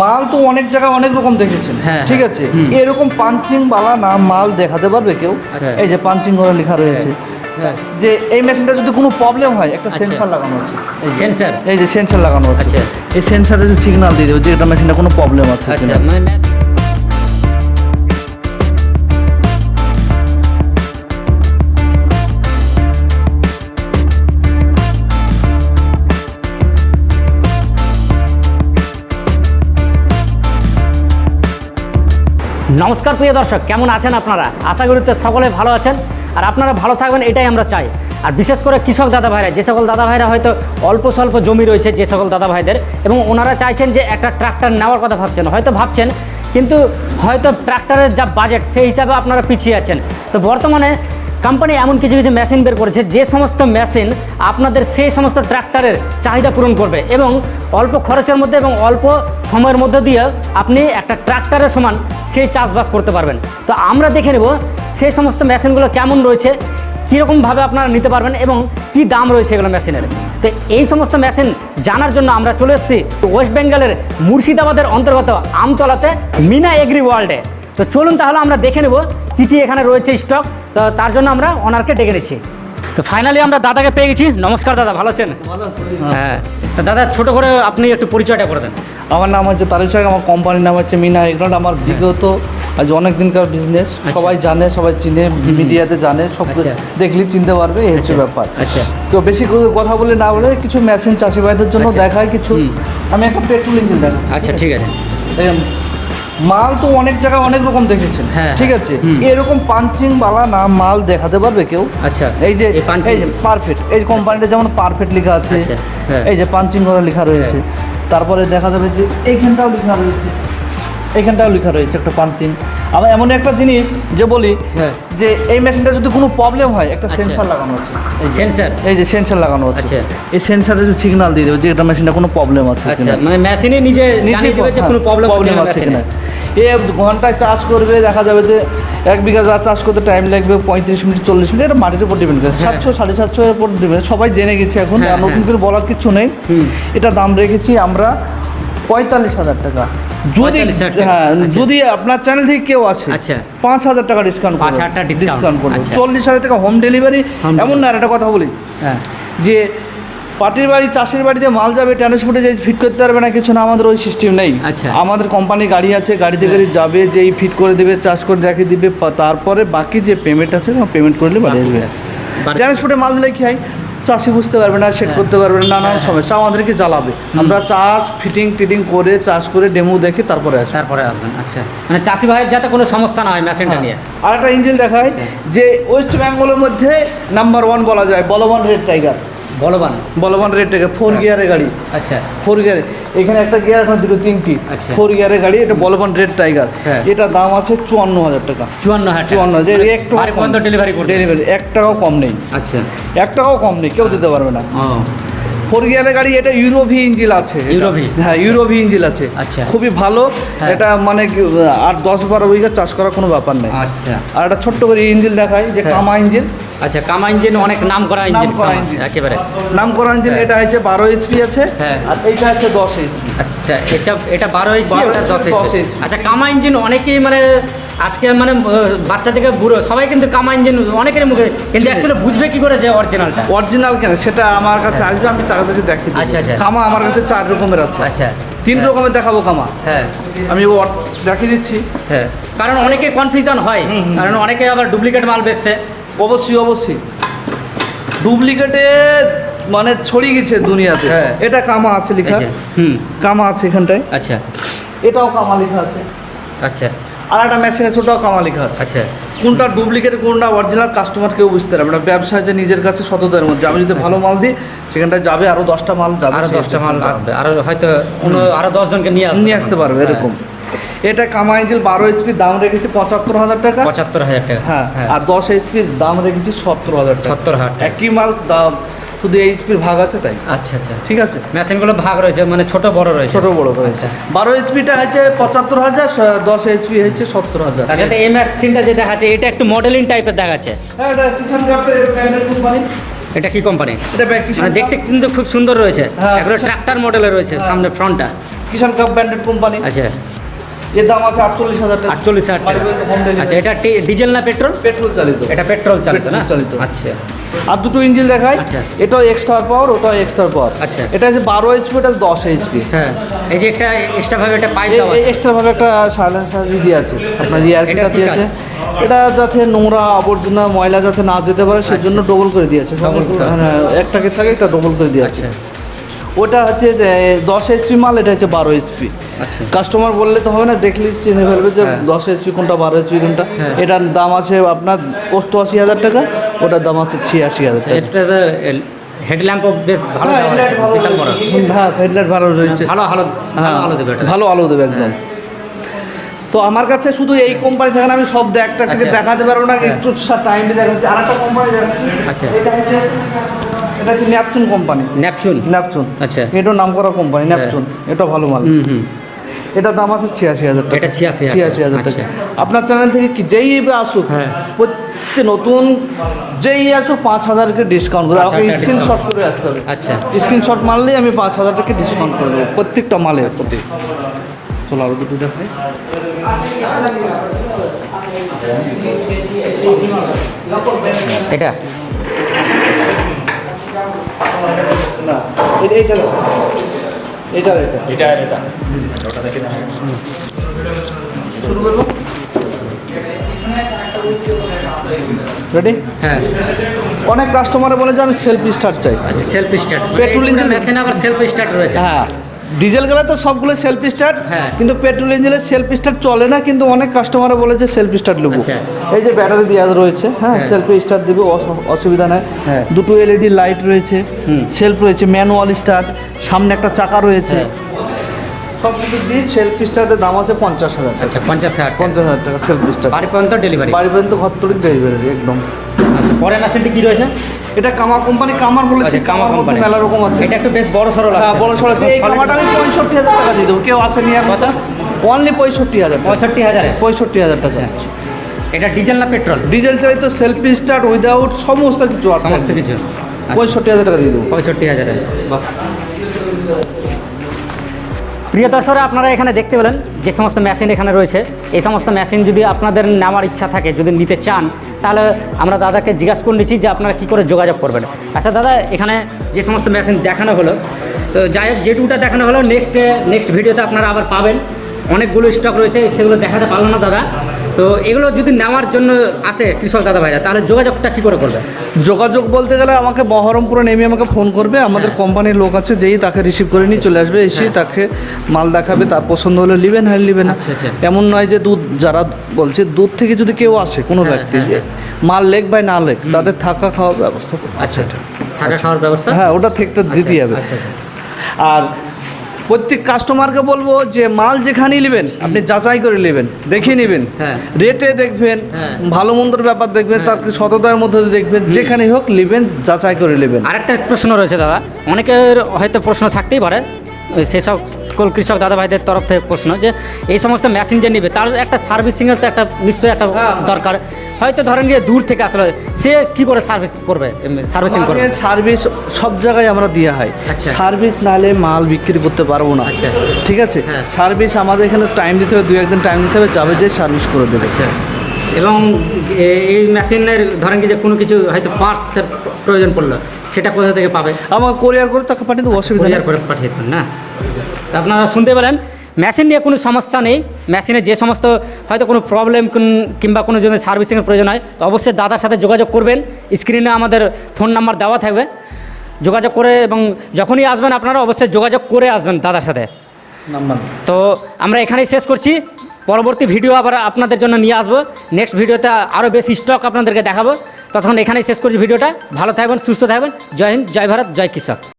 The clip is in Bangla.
মাল তো অনেক জায়গায় অনেক রকম দেখেছেন, হ্যাঁ, ঠিক আছে। এরকম পাঞ্চিং বালা না মাল দেখাতে পারবে কেউ? এই যে পাঞ্চিং করে লেখা রয়েছে, যে এই মেশিনটা যদি কোনো প্রবলেম হয় একটা সেন্সর লাগানো আছে, সেন্সর, এই যে সেন্সর লাগানো আছে। আচ্ছা, এই সেন্সরে যদি সিগন্যাল দিয়ে দেবে যে এটা মেশিনটা কোনো প্রবলেম আছে আচ্ছা, কিনা। মানে নমস্কার প্রিয় দর্শক, কেমন আছেন আপনারা? আশা করি তো সকলে ভালো আছেন, আর আপনারা ভালো থাকবেন এটাই আমরা চাই। আর বিশেষ করে কৃষক দাদা ভাইরা, যে সকল দাদা ভাইরা হয়তো অল্প স্বল্প জমি রয়েছে যে সকল দাদা ভাইদের, এবং ওনারা চাইছেন যে একটা ট্রাক্টর নেওয়ার কথা ভাবছেন, কিন্তু হয়তো ট্রাক্টরের যা বাজেট সেই হিসাবে আপনারা পিছিয়ে আছেন। তো বর্তমানে কোম্পানি এমন কিছু কিছু মেশিন বের করেছে যে সমস্ত মেশিন আপনাদের সেই সমস্ত ট্রাক্টরের চাহিদা পূরণ করবে, এবং অল্প খরচের মধ্যে এবং অল্প সময়ের মধ্যে দিয়ে আপনি একটা ট্রাক্টরের সমান সেই চাষবাস করতে পারবেন। তো আমরা দেখে নেব সেই সমস্ত মেশিনগুলো কেমন রয়েছে, কীরকমভাবে আপনারা নিতে পারবেন এবং কী দাম রয়েছে এগুলো মেশিনের। তো এই সমস্ত মেশিন জানার জন্য আমরা চলে এসেছি ওয়েস্ট বেঙ্গলের মুর্শিদাবাদের অন্তর্গত আমতলাতে মিনা এগ্রি ওয়ার্ল্ডে। তো চলুন তাহলে আমরা দেখে নেব কী কী এখানে রয়েছে স্টক। তো তার জন্য আমরা ওনারকে ডেকে নিচ্ছি। তো ফাইনালি আমরা দাদাকে পেয়ে গেছি। নমস্কার দাদা, ভালো আছেন? হ্যাঁ, তো দাদা ছোটো করে আপনি একটু পরিচয়টা করে দেন। আমার নাম হচ্ছে তারিক শেখ, আমার কোম্পানির নাম হচ্ছে মিনা এগ্রো। আমার বিগত আজ অনেক দিনকার বিজনেস, সবাই জানে, সবাই চিনে, মিডিয়াতে জানে, সব দেখলি চিনতে পারবে, এই হচ্ছে ব্যাপার। আচ্ছা, তো বেশি কথা বলে না বলে কিছু মেশিন চাষি ভাইদের জন্য দেখায় কিছু। আমি একটা পেট্রোল ইঞ্জিন দেখাচ্ছি। আচ্ছা, ঠিক আছে। মাল তো অনেক জায়গায় অনেক রকম দেখেছেন, ঠিক আছে। এরকম পাঞ্চিং বালা না মাল দেখাতে পারবে কেউ? আচ্ছা, এই যে পারফেক্ট, এই কোম্পানিটা যেমন পারফেক্ট লেখা আছে, এই যে পাঞ্চিং করে লেখা রয়েছে। তারপরে দেখা যাবে যে এইখানটাও লেখা রয়েছে, এইখানটাও লেখা রয়েছে একটা পাঞ্চিং। আবার এমন একটা জিনিস যে বলি যে এই মেশিনটা যদি কোনো প্রবলেম হয় একটা সেন্সর লাগানো আছে, সেন্সর, এই যে সেন্সর লাগানো আছে। এই সেন্সরে যদি সিগন্যাল দিয়ে দেবে যে এটা মেশিনটা কোনো প্রবলেম আছে কিনা, মানে মেশিনে নিজে জানিয়ে দেবে যে কোনো প্রবলেম আছে কিনা। এ ঘন্টায় চাষ করবে, দেখা যাবে যে 1 বিঘা চাষ করতে টাইম লাগবে 35 মিনিট 40 মিনিট, এটা মাটির উপর ডিপেন্ড করে। 700 750 এর উপর ডিপেন্ড, সবাই জেনে গেছে এখন, নতুন করে বলার কিছু নেই। এটা দাম রেখেছি আমরা 45,000 টাকা। যদি যদি আপনার চ্যানেল থেকে কেউ আসে 5,000 টাকা ডিসকাউন্ট করবো, 40,000 টাকা হোম ডেলিভারি। এমন না, আর একটা কথা বলি যে পার্টির বাড়ি চাষির বাড়িতে মাল যাবে ট্রান্সপোর্টে যে ফিট করতে পারবে না কিছু না, আমাদের ওই সিস্টেম নেই। আমাদের কোম্পানি গাড়ি আছে, গাড়িতে করে যাবে, যেই ফিট করে দেবে, চাষ করে দেখিয়ে দিবে, তারপরে বাকি যে পেমেন্ট আছে পেমেন্ট করলে বাড়ি আসবে। ট্রান্সপোর্টে মাল দিলে কী হয়, চাষি বুঝতে পারবে না, সেট করতে পারবে না, নানান সমস্যা আমাদেরকে জ্বালাবে। আমরা চাষ টিটিং করে চাষ করে ডেমো দেখে তারপরে আসবেন। আচ্ছা, মানে চাষি ভাইয়ের যাতে কোনো সমস্যা না হয় মেশিনটা নিয়ে। আর একটা ইঞ্জিন দেখায় যে ওয়েস্ট বেঙ্গলের মধ্যে নাম্বার 1 বলা যায়, বলবান রেড টাইগার। বলবান রেড টাইগার 4 গিয়ারের গাড়ি। আচ্ছা, 4 গিয়ারে, এখানে একটা গিয়ার, এখন দুটো 3টি 4 গিয়ারের গাড়ি। এটা বলবান রেড টাইগার, এটা দাম আছে 54,000 টাকা। 54 যে একটু ডেলিভারি 1 টাকাও কম নেই। আচ্ছা, 1 টাকাও কম নেই, কেউ দিতে পারবে না। 4 গিয়ারের গাড়ি, এটা ইউরোভি ইঞ্জিন আছে। ইউরোভি ইঞ্জিন আছে, খুবই ভালো। এটা মানে আর 10-12 বিঘা চাষ করার কোনো ব্যাপার নেই। আচ্ছা, আর একটা ছোট্ট করে ইঞ্জিন দেখায় যে কামা ইঞ্জিন। আচ্ছা, কামা ইঞ্জিন অনেক নাম করা ইঞ্জিন, একেবারে নাম করা ইঞ্জিন। এটা হচ্ছে 12 HP আছে, আর এইটা আছে 10 HP। আচ্ছা, এটা 12 HP, ওটা 10 HP। আচ্ছা, কামা ইঞ্জিন অনেকেই মানে আজকে মানে বাচ্চা থেকে বুড়ো সবাই কিন্তু কামা ইঞ্জিন অনেকের মুখে, কিন্তু অ্যাকচুয়ালি বুঝবে কি করে যে অরিজিনাল কেন সেটা আমার কাছে আসবে, আমি তাদেরকে দেখি। আচ্ছা, কামা আমার কাছে 4 রকমের আছে। আচ্ছা, 3 রকমের দেখাবো কামা। আমি দেখিয়ে দিচ্ছি। কারণ অনেকে কনফিউশন হয়, কারণ অনেকে আবার ডুপ্লিকেট মাল বেচছে। অবশ্যই ডুপ্লিকেটে মানে ছড়িয়ে গেছে দুনিয়াতে। এটা কামা আছে লেখা, কামা আছে এখানটায়। আচ্ছা, এটাও কামা লেখা আছে। আচ্ছা, আর একটা মেশিন আছে, ওটাও কামা লেখা আছে। আচ্ছা, কোনটা ডুপ্লিকেট কোনটা অরিজিনাল কাস্টমার কেউ বুঝতে পারবে না। ব্যবসা যে নিজের কাছে সততার মধ্যে, আমি যদি ভালো মাল দিই সেখানটায় যাবে আরও 10টা মাল যাবে, আরও 10টা মাল আসবে, আরও হয়তো আরও 10 জনকে নিয়ে আসতে পারবে এরকম। এটা কামা ইঞ্জিন 12 HP, দাম রেখেছি 75,000 টাকা। 75,000 টাকা। আর 10 HP দাম রেখেছি 70,000 টাকা। 70,000 টাকা। একই মাল দাম, শুধু HPর ভাগ আছে তাই। আচ্ছা, ঠিক আছে। মেশিনগুলো ভাগ রয়েছে, মানে ছোট বড় রয়েছে। 12 HPটা হচ্ছে 75,000, 10 HP হচ্ছে 70,000। আচ্ছা, এই মেশিনটা যে দেখাচ্ছে এটা একটু মডেলিং টাইপের দেখাচ্ছে। এটা কিষান ক্রাফটের কোম্পানি। এটা কি কোম্পানি? এটা কিষান, দেখতে কিন্তু খুব সুন্দর রয়েছে, একবারে ট্রাক্টর মডেলে রয়েছে সামনে ফ্রন্টটা। কিষান কাপ ব্র্যান্ডেড কোম্পানি। আচ্ছা, এর দাম আছে 48,000 টাকা। 48,000 টাকা। বাড়ি পর্যন্ত home delivery। আচ্ছা, এটা ডিজেল না পেট্রোল? পেট্রোল চালিত। এটা পেট্রোল চালিত না? পেট্রোল চালিত। আচ্ছা আর দুটো ইঞ্জিন দেখায়। আচ্ছা। এটাও এক্সট্রা পাওয়ার, ওটাও এক্সট্রা পাওয়ার। আচ্ছা। এটা আছে 12 এইচপি, এটা 10 এইচপি। হ্যাঁ, এই যে একটা এক্সট্রা ভাবে একটা পাইপ দেওয়া আছে। এক্সট্রা ভাবে একটা সাইলেন্সার দিয়ে আছে, আপনার রিয়ার এটা কিটা কি দিয়েছে। এটা যাতে নোংরা আবর্জনা ময়লা যাতে না যেতে পারে সেজন্য ডবল করে দিয়েছে। Double করে। হ্যাঁ, একটাকে থাকে একটা ডবল করে দিয়েছে। আচ্ছা ওটা হচ্ছে 10 এইচপি মাল, এটা হচ্ছে 12 এইচপি। আচ্ছা। কাস্টমার বললে তো হবে না, দেখলে চিনে ফেলবে যে হ্যাঁ। 10 এইচপি কোনটা 12 এইচপি কোনটা। হ্যাঁ। এটার দাম আছে আপনার 88,000 টাকা, ওটার দাম আছে 86,000 টাকা। এটা হেডল্যাম্পও বেশ ভালো হ্যাঁ, দেওয়া আছে, headlight ভালো বিশাল বড়। রয়েছে। হ্যাঁ, হেডলাইট ভালো রয়েছে। ভালো আলো হ্যাঁ, আলো দেবে এটা। ভালো আলো দেবে একদম। তো আমার কাছে শুধু এই কোম্পানি থাকে না, আমি সব একটা আচ্ছা। দেখাতে পারবো না, হ্যাঁ। একটু টাইম দিয়ে দেখাচ্ছি। আর একটা কোম্পানি দেখাচ্ছি। আচ্ছা। এটা হচ্ছে ন্যাপচুন কোম্পানি। ন্যাপচুন। ন্যাপচুন, আচ্ছা। এটাও নাম করা কোম্পানি ন্যাপচুন। এটা ভালো মাল। হুম। এটার দাম আছে 86,000 টাকা। এটা 86,000 86,000 টাকা। আচ্ছা। আপনার চ্যানেল থেকে যেই আসুক, হ্যাঁ। প্রত্যেক নতুন যেই আসুক 5,000 ডিসকাউন্ট করে, 5,000 আমাকে টাকা স্ক্রিনশট করে আসতে হবে। আচ্ছা। স্ক্রিনশট মারলেই আমি 5,000 টাকা ডিসকাউন্ট করে দেবো প্রত্যেকটা মালে। প্রতি চলো আরো দুটো দেখাই। এটা না, এইটা দেখো। এটা শুরু করবো। রেডি? হ্যাঁ। অনেক কাস্টমারে বলে যে আমি সেলফ স্টার্ট চাই। আচ্ছা, self start. Petrol engine- machine আবার সেলফ স্টার্ট রয়েছে। হ্যাঁ, ডিজেল গেলে তো সবগুলো সেলফ স্টার্ট। হ্যাঁ। কিন্তু পেট্রোল ইঞ্জিনের সেলফ স্টার্ট চলে না, কিন্তু অনেক কাস্টমারে বলে যে সেলফ স্টার্ট নেবো। আচ্ছা। এই যে ব্যাটারি দেওয়া রয়েছে, হ্যাঁ, হ্যাঁ। সেলফ স্টার্ট দেবো, অসুবিধা নেই। হ্যাঁ। দুটো এলইডি লাইট রয়েছে, হুম। সেলফ রয়েছে, ম্যানুয়াল স্টার্ট, সামনে একটা চাকা রয়েছে। হ্যাঁ। সব কিছু দিয়ে সেলফ স্টার্টের দাম আছে 50,000 টাকা। আচ্ছা, 50,000 50,000 টাকা সেলফ স্টার্ট। বাড়ি পর্যন্ত ডেলিভারি। বাড়ি পর্যন্ত ঘর তৈরি ডেলিভারি একদম। আচ্ছা, পরের মেশিনটি কি রয়েছে? এটা কামা কোম্পানি, কামার বলেছি। আচ্ছা, কামা কামার কোম্পানি। মেলা রকম আছে। এটা একটু বেশ বড় সরল হ্যাঁ, বড় সড়ো আছে। এই কামাটা আমি 65,000 টাকা দিয়ে দেবো। কেউ আছে নিয়ে কত? অনলি 65,000 টাকা। 65,000। 65,000 টাকা। এটা ডিজেল না পেট্রোল? ডিজেল চাই তো সেলফ স্টার্ট উইদাউট সমস্ত কিছু আছে। সমস্ত কিছু। 65,000 টাকা দিয়ে দেবো। 65,000। বাহ। প্রিয় দর্শকরা, আপনারা এখানে দেখতে পেলেন যে সমস্ত মেশিন এখানে রয়েছে। এই সমস্ত মেশিন যদি আপনাদের নেওয়ার ইচ্ছা থাকে, যদি নিতে চান, তাহলে আমরা দাদাকে জিজ্ঞাসা করে নিচ্ছি যে আপনারা কী করে যোগাযোগ করবেন। আচ্ছা দাদা, এখানে যে সমস্ত মেশিন দেখানো হলো, তো যাই হোক যেটুকুটা দেখানো হলো, নেক্সট ভিডিওতে আপনারা আবার পাবেন। অনেকগুলো স্টক রয়েছে, সেগুলো দেখাতে পারলো না দাদা। তো এগুলো যদি নেওয়ার জন্য আসে কৃষক দাদা ভাইরা, তাহলে যোগাযোগটা কী করে করবে? যোগাযোগ বলতে গেলে আমাকে বহরমপুরে নেমে আমাকে ফোন করবে। আমাদের কোম্পানির লোক আছে, যেই তাকে রিসিভ করে নিয়ে চলে আসবে, এসে তাকে মাল দেখাবে, তার পছন্দ হলে নেবেন, হ্যাঁ নেবেন। আচ্ছা, আচ্ছা। এমন নয় যে দুধ, যারা বলছে দুধ থেকে যদি কেউ আসে কোনো ব্যক্তি, যে মাল লেখ বা না লেখ, তাদের থাকা খাওয়ার ব্যবস্থা করবে। আচ্ছা, থাকা খাওয়ার ব্যবস্থা? হ্যাঁ, ওটা থেকে দিতে হবে। আচ্ছা, আচ্ছা। আর প্রত্যেক কাস্টমারকে বলবো যে মাল যেখানেই নেবেন আপনি যাচাই করে নেবেন, দেখে নেবেন, হ্যাঁ। রেটে দেখবেন, হ্যাঁ। ভালো মন্দর ব্যাপার দেখবেন, তার সততার মধ্যে দেখবেন, যেখানে হোক নেবেন, যাচাই করে নেবেন। আরেকটা প্রশ্ন রয়েছে দাদা, অনেকের হয়তো প্রশ্ন থাকতেই পারে, সেসব সকল কৃষক দাদা ভাইদের তরফ থেকে প্রশ্ন, যে এই সমস্ত মেশিন যে নেবে তার একটা সার্ভিসিংয়ের তো একটা নিশ্চয়ই একটা হ্যাঁ। দরকার। হয়তো ধরেন গিয়ে দূর থেকে আসলে সে কি করে সার্ভিস করবে, সার্ভিসিং করবে? সার্ভিস সব জায়গায় আমরা দেওয়া হয়। আচ্ছা। সার্ভিস নাহলে মাল বিক্রি করতে পারবো না। আচ্ছা। ঠিক আছে, হ্যাঁ। সার্ভিস আমাদের এখানে টাইম দিতে হবে, 2-1 দিন টাইম দিতে হবে, যাবে যে সার্ভিস করে দেবে। আচ্ছা। এবং এই মেশিনের ধরেন কি যে কোনো কিছু হয়তো পার্টসের প্রয়োজন পড়লো, সেটা কোথা থেকে পাবে? আমার কোরিয়ার করে টাকা পাঠিয়ে দেবো, অসুবিধা নেই। কোরিয়ার করে পাঠিয়ে দেবেন না? তা আপনারা শুনতে পেলেন, মেশিন নিয়ে কোনো সমস্যা নেই। মেশিনে যে সমস্ত হয়তো কোনো প্রবলেম কিংবা কোনো জন্য সার্ভিসিংয়ের প্রয়োজন হয়, তো অবশ্যই দাদার সাথে যোগাযোগ করবেন। স্ক্রিনে আমাদের ফোন নাম্বার দেওয়া থাকবে, যোগাযোগ করে, এবং যখনই আসবেন আপনারা অবশ্যই যোগাযোগ করে আসবেন দাদার সাথে। নাম্বার তো আমরা এখানেই শেষ করছি। পরবর্তী ভিডিও আবার আপনাদের জন্য নিয়ে আসবো। নেক্সট ভিডিওতে আরও বেশি স্টক আপনাদেরকে দেখাবো। তখন এখানেই শেষ করছি ভিডিওটা। ভালো থাকবেন, সুস্থ থাকবেন। জয় হিন্দ, জয় ভারত, জয় কৃষক।